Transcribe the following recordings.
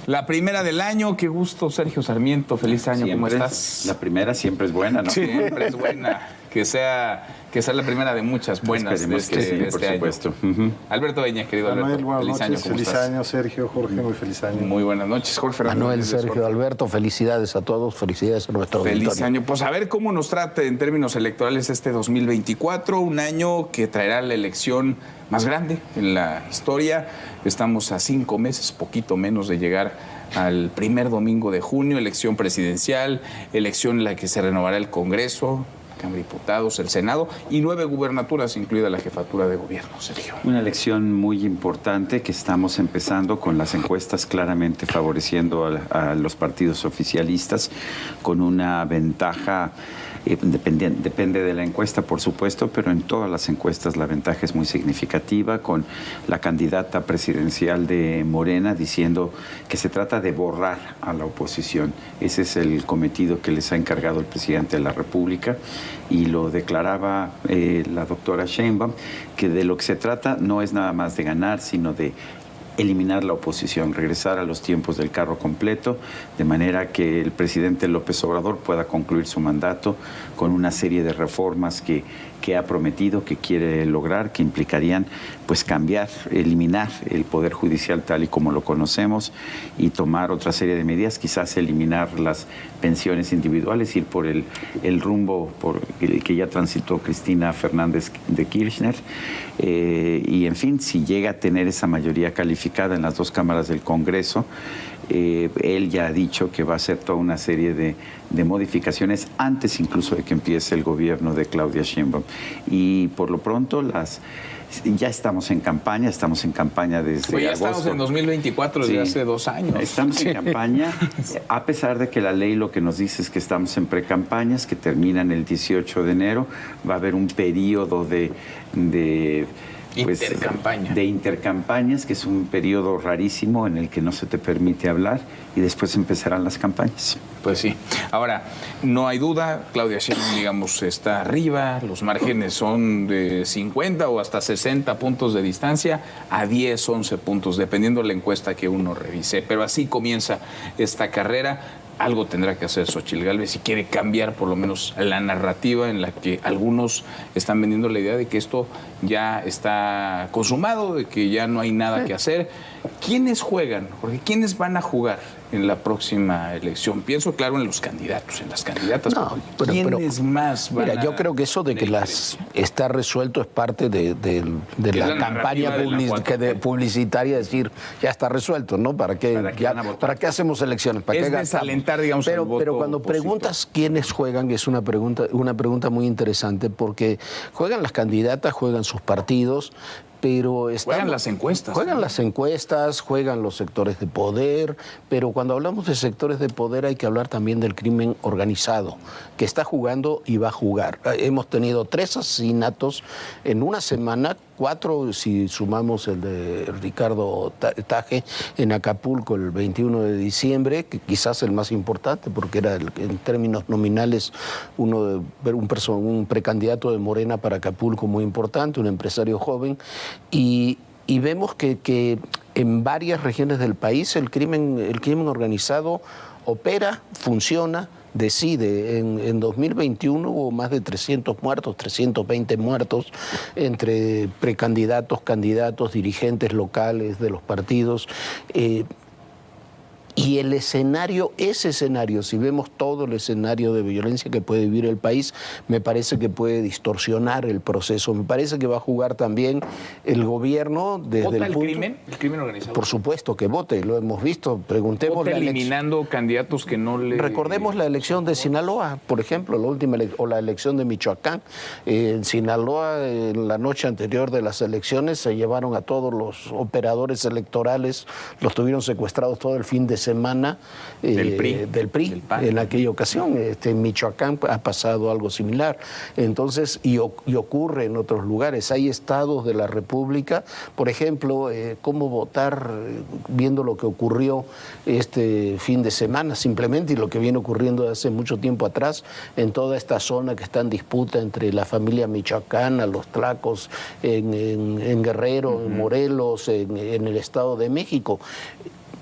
La primera del año, qué gusto, Sergio Sarmiento, feliz año, Siempre, ¿cómo estás? La primera siempre es buena, ¿no? Siempre es buena, que sea la primera de muchas buenas de Esperemos que sí, este por año. supuesto. Alberto Beña, querido Manuel, Alberto, buenas feliz noches, año, ¿cómo feliz estás? año, Sergio, Jorge, muy feliz año. Muy buenas noches, Jorge Fernández. Manuel, Sergio, Alberto, felicidades a todos, felicidades a nuestro Feliz auditorio. año. Pues a ver cómo nos trata en términos electorales este 2024, un año que traerá la elección más grande en la historia. Estamos a 5 meses, poquito menos de llegar al primer domingo de junio, elección presidencial, elección en la que se renovará el Congreso, Cámara de Diputados, el Senado y 9 gubernaturas, incluida la jefatura de gobierno, Sergio. Una elección muy importante que estamos empezando con las encuestas claramente favoreciendo a los partidos oficialistas con una ventaja. Depende de la encuesta, por supuesto, pero en todas las encuestas la ventaja es muy significativa, con la candidata presidencial de Morena diciendo que se trata de borrar a la oposición. Ese es el cometido que les ha encargado el presidente de la República y lo declaraba la doctora Sheinbaum, que de lo que se trata no es nada más de ganar, sino de eliminar la oposición, regresar a los tiempos del carro completo, de manera que el presidente López Obrador pueda concluir su mandato con una serie de reformas que ha prometido, que quiere lograr, que implicarían pues cambiar, eliminar el Poder Judicial tal y como lo conocemos y tomar otra serie de medidas, quizás eliminar las pensiones individuales, ir por el rumbo por el que ya transitó Cristina Fernández de Kirchner y en fin, si llega a tener esa mayoría calificada en las 2 cámaras del Congreso, él ya ha dicho que va a hacer toda una serie de modificaciones antes incluso de que empiece el gobierno de Claudia Sheinbaum. Y por lo pronto ya estamos en campaña desde agosto. Ya estamos en 2024 desde hace 2 años. Estamos en campaña, a pesar de que la ley lo que nos dice es que estamos en precampañas, que terminan el 18 de enero. Va a haber un periodo de intercampañas, que es un periodo rarísimo en el que no se te permite hablar y después empezarán las campañas. Pues sí. Ahora, no hay duda, Claudia Sheinbaum, digamos, está arriba, los márgenes son de 50 o hasta 60 puntos de distancia a 10, 11 puntos, dependiendo de la encuesta que uno revise. Pero así comienza esta carrera. Algo tendrá que hacer Xóchitl Gálvez si quiere cambiar por lo menos la narrativa en la que algunos están vendiendo la idea de que esto ya está consumado, de que ya no hay nada que hacer. ¿Quiénes juegan? Porque ¿quiénes van a jugar en la próxima elección? Pienso, claro, en los candidatos, en las candidatas. No, ¿Quiénes más van yo creo que eso de que está resuelto es parte de la campaña publicitaria, decir, ya está resuelto, ¿no? ¿Para qué hacemos elecciones? ¿Para qué desalentar, digamos, el voto pero cuando opositor. Preguntas quiénes juegan, es una pregunta muy interesante, porque juegan las candidatas, juegan sus partidos, pero juegan las encuestas. Juegan las encuestas, juegan los sectores de poder, pero cuando hablamos de sectores de poder hay que hablar también del crimen organizado, que está jugando y va a jugar. Hemos tenido 3 asesinatos en una semana, 4 si sumamos el de Ricardo Taje en Acapulco el 21 de diciembre, que quizás el más importante porque era en términos nominales un precandidato de Morena para Acapulco muy importante, un empresario joven, y vemos que en varias regiones del país el crimen organizado opera, funciona, decide. En 2021 hubo más de 300 muertos, 320 muertos entre precandidatos, candidatos, dirigentes locales de los partidos. Y ese escenario, si vemos todo el escenario de violencia que puede vivir el país, me parece que puede distorsionar el proceso. Me parece que va a jugar también el gobierno desde ¿Vota el crimen? ¿El crimen organizado? Por supuesto que vote, lo hemos visto. Preguntemos ¿Vota eliminando candidatos que no le... Recordemos la elección de Sinaloa, por ejemplo, la elección de Michoacán. En Sinaloa, en la noche anterior de las elecciones, se llevaron a todos los operadores electorales, los tuvieron secuestrados todo el fin de semana del PRI en aquella ocasión. En Michoacán ha pasado algo similar. Entonces, y ocurre en otros lugares. Hay estados de la República, por ejemplo, cómo votar viendo lo que ocurrió este fin de semana, simplemente, y lo que viene ocurriendo hace mucho tiempo atrás en toda esta zona que está en disputa entre la familia michoacana, los tlacos en Guerrero, en Morelos, en el Estado de México.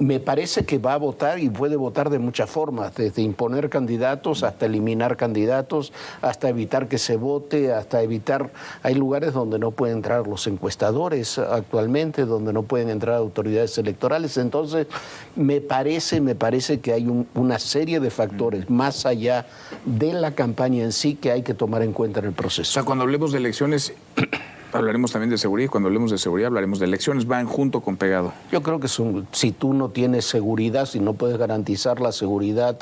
Me parece que va a votar y puede votar de muchas formas, desde imponer candidatos hasta eliminar candidatos, hasta evitar que se vote, hasta evitar... Hay lugares donde no pueden entrar los encuestadores actualmente, donde no pueden entrar autoridades electorales. Entonces, me parece que hay una serie de factores más allá de la campaña en sí que hay que tomar en cuenta en el proceso. O sea, cuando hablemos de elecciones... Hablaremos también de seguridad y cuando hablemos de seguridad hablaremos de elecciones, van junto con pegado. Yo creo que si tú no tienes seguridad, si no puedes garantizar la seguridad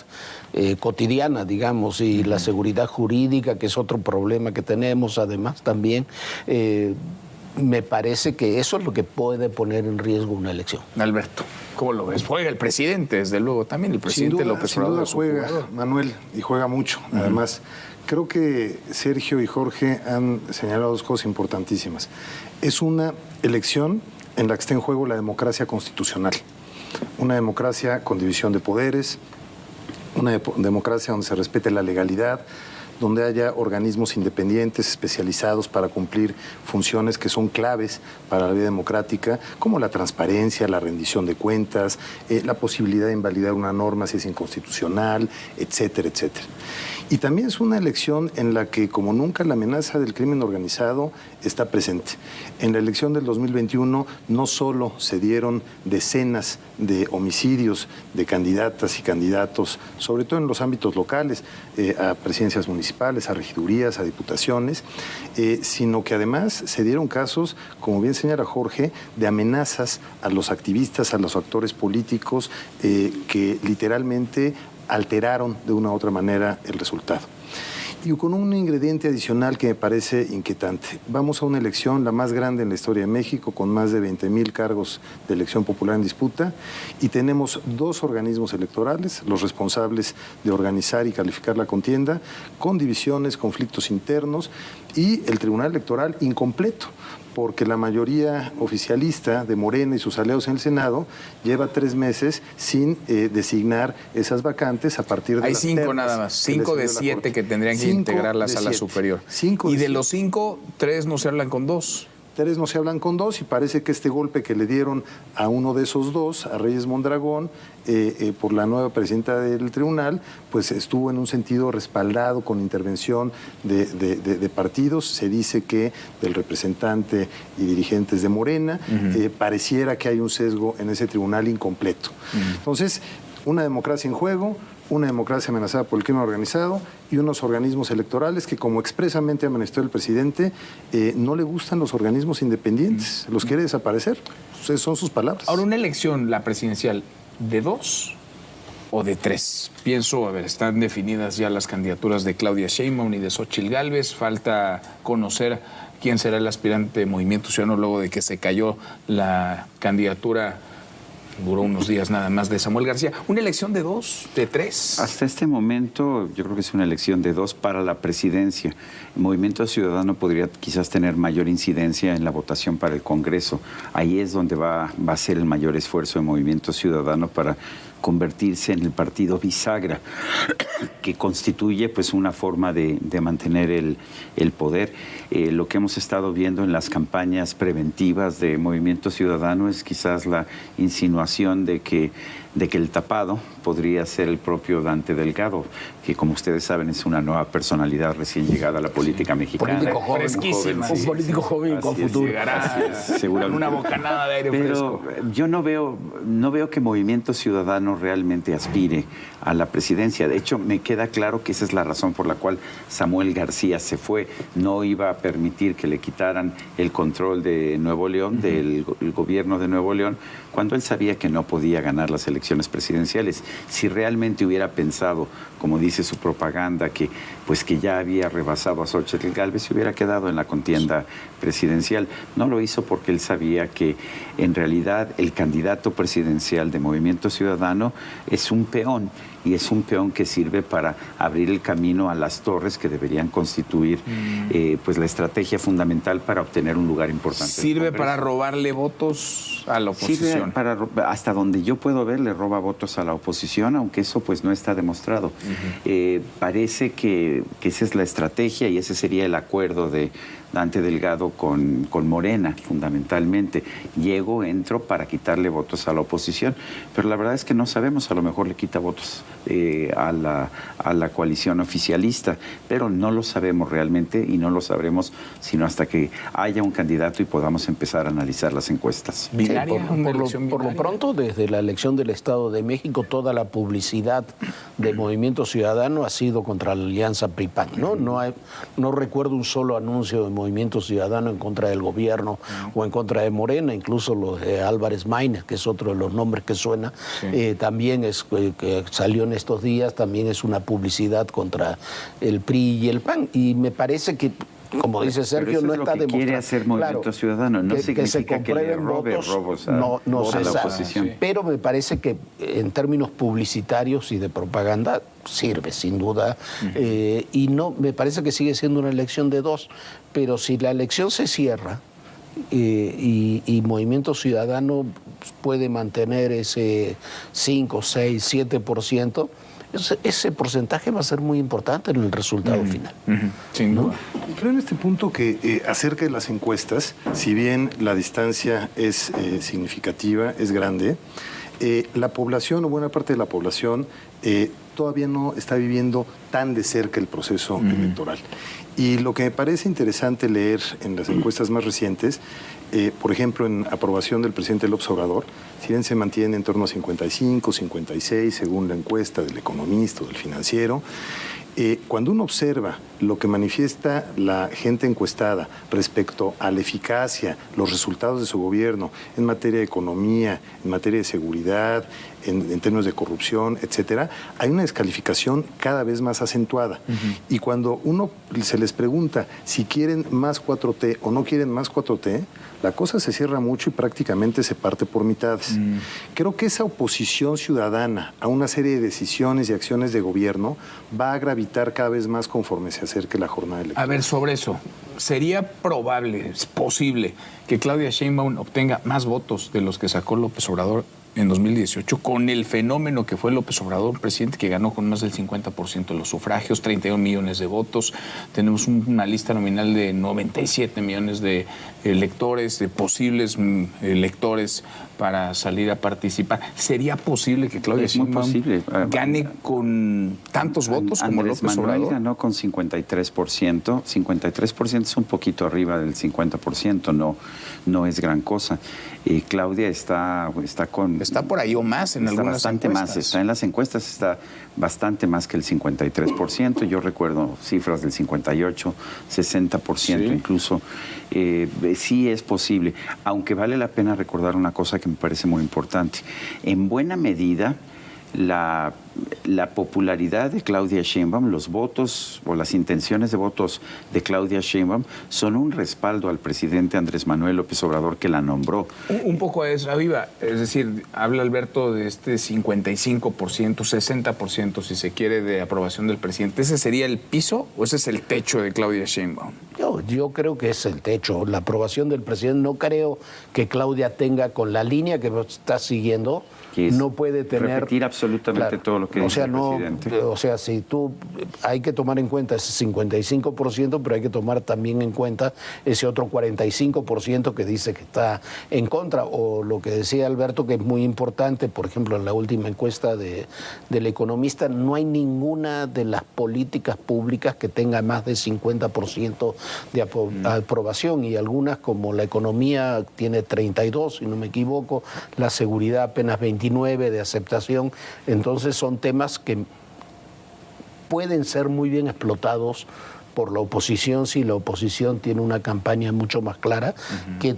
cotidiana, digamos, y la seguridad jurídica, que es otro problema que tenemos además también, me parece que eso es lo que puede poner en riesgo una elección. Alberto, ¿cómo lo ves? Juega el presidente, desde luego, también el presidente López Obrador. Sin duda juega, Manuel, y juega mucho, además. Creo que Sergio y Jorge han señalado dos cosas importantísimas. Es una elección en la que está en juego la democracia constitucional. Una democracia con división de poderes, una democracia donde se respete la legalidad, donde haya organismos independientes especializados para cumplir funciones que son claves para la vida democrática, como la transparencia, la rendición de cuentas, la posibilidad de invalidar una norma si es inconstitucional, etcétera, etcétera. Y también es una elección en la que, como nunca, la amenaza del crimen organizado está presente. En la elección del 2021 no solo se dieron decenas de homicidios de candidatas y candidatos, sobre todo en los ámbitos locales, a presidencias municipales, a regidurías, a diputaciones, sino que además se dieron casos, como bien señala Jorge, de amenazas a los activistas, a los actores políticos, que literalmente alteraron de una u otra manera el resultado. Y con un ingrediente adicional que me parece inquietante. Vamos a una elección, la más grande en la historia de México, con más de 20,000 cargos de elección popular en disputa, y tenemos dos organismos electorales, los responsables de organizar y calificar la contienda, con divisiones, conflictos internos, y el Tribunal Electoral incompleto, porque la mayoría oficialista de Morena y sus aliados en el Senado lleva 3 meses sin designar esas vacantes a partir de Hay las 5 ternas nada más, que 5 de les dio la 7 Corte. que tendrían que 5 integrar la de sala 7. superior. 5 Y de siete. los 5, 3 no se hablan con 2. 3 no se hablan con 2 y parece que este golpe que le dieron a uno de esos 2, a Reyes Mondragón, por la nueva presidenta del tribunal, pues estuvo en un sentido respaldado con intervención de partidos. Se dice que del representante y dirigentes de Morena, pareciera que hay un sesgo en ese tribunal incompleto. Entonces, una democracia en juego, una democracia amenazada por el crimen organizado y unos organismos electorales que, como expresamente ha manifestado el presidente, no le gustan los organismos independientes, los quiere desaparecer. Esas son sus palabras. Ahora, una elección, la presidencial, ¿de 2 o de 3? Pienso, a ver, están definidas ya las candidaturas de Claudia Sheinbaum y de Xóchitl Gálvez. Falta conocer quién será el aspirante de Movimiento Ciudadano luego de que se cayó la candidatura, duró unos días nada más, de Samuel García. ¿Una elección de 2, de 3? Hasta este momento yo creo que es una elección de 2 para la presidencia. El Movimiento Ciudadano podría quizás tener mayor incidencia en la votación para el Congreso. Ahí es donde va a ser el mayor esfuerzo del Movimiento Ciudadano para convertirse en el partido bisagra, que constituye pues una forma de mantener el poder. Lo que hemos estado viendo en las campañas preventivas de Movimiento Ciudadano es quizás la insinuación de que el tapado podría ser el propio Dante Delgado, que como ustedes saben es una nueva personalidad recién llegada a la política mexicana. Político joven, Fresquísima. un político joven con futuro. Llegará seguramente. una bocanada de aire Pero fresco. yo no veo que Movimiento Ciudadano realmente aspire a la presidencia. De hecho, me queda claro que esa es la razón por la cual Samuel García se fue. No iba a permitir que le quitaran el control de Nuevo León, del gobierno de Nuevo León, cuando él sabía que no podía ganar las elecciones presidenciales. Si realmente hubiera pensado, como dice su propaganda, que ya había rebasado a Xóchitl Gálvez, se hubiera quedado en la contienda presidencial. No lo hizo porque él sabía que en realidad el candidato presidencial de Movimiento Ciudadano es un peón, y es un peón que sirve para abrir el camino a las torres que deberían constituir pues la estrategia fundamental para obtener un lugar importante. ¿Sirve para robarle votos a la oposición? Sirve hasta donde yo puedo ver, le roba votos a la oposición, aunque eso pues no está demostrado. Parece que esa es la estrategia y ese sería el acuerdo de Dante Delgado con Morena, fundamentalmente. Llego, entro para quitarle votos a la oposición, pero la verdad es que no sabemos, a lo mejor le quita votos a la coalición oficialista, pero no lo sabemos realmente y no lo sabremos sino hasta que haya un candidato y podamos empezar a analizar las encuestas. ¿Binaria? Por lo pronto, desde la elección del Estado de México, toda la publicidad de Movimiento Ciudadano ha sido contra la alianza PRI-PAN, ¿no? No recuerdo un solo anuncio de Movimiento Ciudadano en contra del gobierno o en contra de Morena, incluso los de Álvarez Maínez, que es otro de los nombres que suena, también es que salió en estos días, también es una publicidad contra el PRI y el PAN, y me parece que, como dice Sergio, no está demostrado. Quiere hacer Movimiento Ciudadano, no significa que le robe robos a la oposición. Pero me parece que en términos publicitarios y de propaganda sirve, sin duda, y no, me parece que sigue siendo una elección de dos, pero si la elección se cierra y Movimiento Ciudadano puede mantener ese 5, 6, 7%, ese porcentaje va a ser muy importante en el resultado final. Sin duda. Creo en este punto que acerca de las encuestas, si bien la distancia es significativa, es grande, la población o buena parte de la población todavía no está viviendo tan de cerca el proceso electoral. Y lo que me parece interesante leer en las encuestas más recientes, por ejemplo, en aprobación del presidente López Obrador, si bien se mantiene en torno a 55, 56, según la encuesta del Economista o del Financiero, cuando uno observa lo que manifiesta la gente encuestada respecto a la eficacia, los resultados de su gobierno en materia de economía, en materia de seguridad, en términos de corrupción, etcétera, hay una descalificación cada vez más acentuada. Y cuando uno se les pregunta si quieren más 4T o no quieren más 4T, la cosa se cierra mucho y prácticamente se parte por mitades. Creo que esa oposición ciudadana a una serie de decisiones y acciones de gobierno va a gravitar cada vez más conforme se acerque la jornada electoral. A ver, sobre eso, ¿sería probable, es posible, que Claudia Sheinbaum obtenga más votos de los que sacó López Obrador en 2018, con el fenómeno que fue López Obrador, un presidente que ganó con más del 50% de los sufragios, 31 millones de votos? Tenemos una lista nominal de 97 millones de electores, de posibles electores para salir a participar. ¿Sería posible que Claudia Sheinbaum gane con tantos votos como Andrés López Manuel Obrador? ganó con 53%. 53% es un poquito arriba del 50%, no es gran cosa. Claudia está por ahí o más en algunas bastante encuestas. Más, está en las encuestas, está bastante más que el 53%. Yo recuerdo cifras del 58, 60% incluso. Sí es posible, aunque vale la pena recordar una cosa que me parece muy importante. En buena medida, la popularidad de Claudia Sheinbaum, los votos o las intenciones de votos de Claudia Sheinbaum son un respaldo al presidente Andrés Manuel López Obrador, que la nombró. Un poco a eso, Aviva. Es decir, habla Alberto de este 55%, 60%, si se quiere, de aprobación del presidente. ¿Ese sería el piso o ese es el techo de Claudia Sheinbaum? Yo creo que es el techo. La aprobación del presidente, no creo que Claudia tenga, con la línea que está siguiendo, no puede tener... Repetir absolutamente todo lo que dice el presidente. O sea, si tú... Hay que tomar en cuenta ese 55%, pero hay que tomar también en cuenta ese otro 45% que dice que está en contra. O lo que decía Alberto, que es muy importante, por ejemplo, en la última encuesta del Economista, no hay ninguna de las políticas públicas que tenga más de 50% de aprobación, y algunas, como la economía, tiene 32, si no me equivoco, la seguridad apenas 29 de aceptación. Entonces son temas que pueden ser muy bien explotados por la oposición si la oposición tiene una campaña mucho más clara, que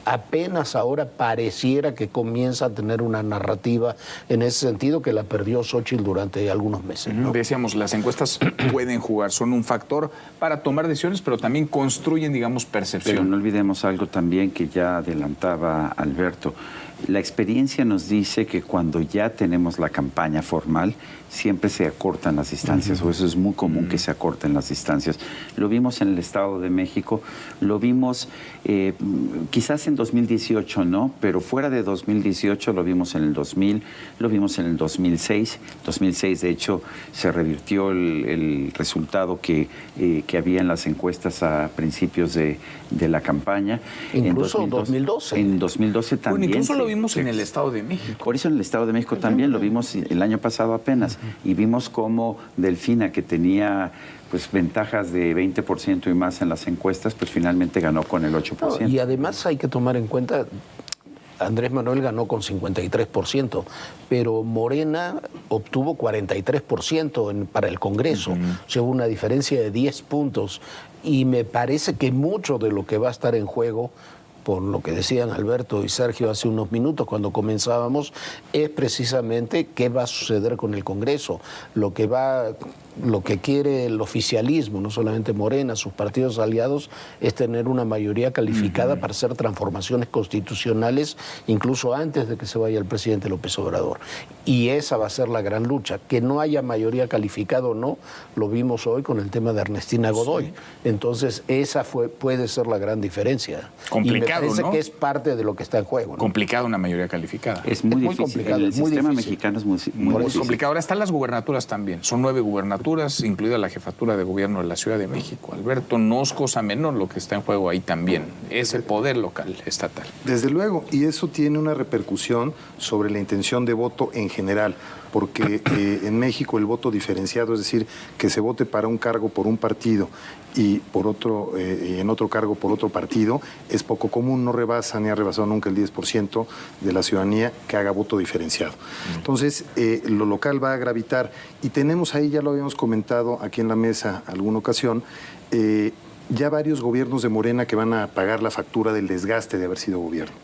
apenas ahora pareciera que comienza a tener una narrativa en ese sentido, que la perdió Xóchitl durante algunos meses, ¿no? Decíamos, las encuestas pueden jugar, son un factor para tomar decisiones, pero también construyen, digamos, percepción. Pero no olvidemos algo también que ya adelantaba Alberto. La experiencia nos dice que cuando ya tenemos la campaña formal, siempre se acortan las distancias, o eso es muy común que se acorten las distancias. Lo vimos en el Estado de México, lo vimos Quizás en 2018 no, pero fuera de 2018 lo vimos en el 2000, lo vimos en el 2006. 2006, de hecho, se revirtió el resultado que había en las encuestas a principios de la campaña. Incluso en 2012. En 2012 también. Bueno, incluso lo vimos en el Estado de México. Por eso en el Estado de México también lo vimos el año pasado apenas. Y vimos cómo Delfina, que tenía pues ventajas de 20% y más en las encuestas, pues finalmente ganó con el 8%. Y además hay que tomar en cuenta, Andrés Manuel ganó con 53%, pero Morena obtuvo 43% para el Congreso. O sea, hubo una diferencia de 10 puntos. Y me parece que mucho de lo que va a estar en juego, por lo que decían Alberto y Sergio hace unos minutos cuando comenzábamos, es precisamente qué va a suceder con el Congreso. Lo que quiere el oficialismo, no solamente Morena, sus partidos aliados, es tener una mayoría calificada para hacer transformaciones constitucionales, incluso antes de que se vaya el presidente López Obrador. Y esa va a ser la gran lucha. Que no haya mayoría calificada o no, lo vimos hoy con el tema de Ernestina Godoy. Sí. Entonces, esa puede ser la gran diferencia. Complicado, y me parece, ¿no? que es parte de lo que está en juego, ¿no? Complicado una mayoría calificada. Es muy difícil. Complicado. El muy sistema difícil. mexicano es muy complicado. Ahora están las gubernaturas también. Son 9 gubernaturas, incluida la jefatura de gobierno de la Ciudad de México. Alberto, no es cosa menor lo que está en juego ahí también. Es el poder local, estatal. Desde luego, y eso tiene una repercusión sobre la intención de voto en general, porque en México el voto diferenciado, es decir, que se vote para un cargo por un partido y por otro en otro cargo por otro partido, es poco común, no rebasa ni ha rebasado nunca el 10% de la ciudadanía que haga voto diferenciado. Entonces, lo local va a gravitar y tenemos ahí, ya lo habíamos comentado aquí en la mesa alguna ocasión, ya varios gobiernos de Morena que van a pagar la factura del desgaste de haber sido gobierno.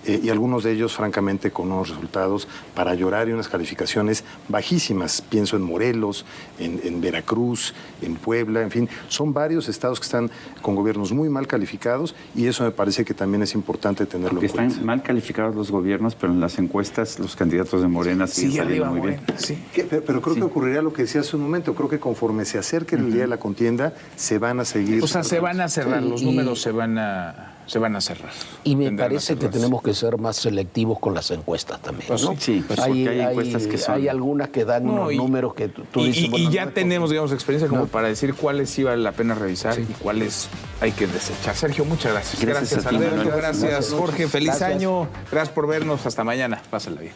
Y algunos de ellos, francamente, con unos resultados para llorar y unas calificaciones bajísimas. Pienso en Morelos, en Veracruz, en Puebla, en fin. Son varios estados que están con gobiernos muy mal calificados y eso me parece que también es importante tenerlo en cuenta. Están mal calificados los gobiernos, pero en las encuestas los candidatos de Morena siguen saliendo muy bien. Sí. Pero creo que ocurriría lo que decía hace un momento. Creo que conforme se acerque el día de la contienda, se van a seguir... O sea, se van a cerrar, los números se van a cerrar. Y me parece que tenemos que ser más selectivos con las encuestas también, ¿no? Sí, pues hay encuestas que son... Hay algunas que dan unos números que tú dices... Y ya tenemos, digamos, experiencia como para decir cuáles sí vale la pena revisar y cuáles hay que desechar. Sergio, muchas gracias. Gracias a ti, Alberto, Manuel. gracias Jorge, feliz año. Gracias por vernos, hasta mañana. Pásenla bien.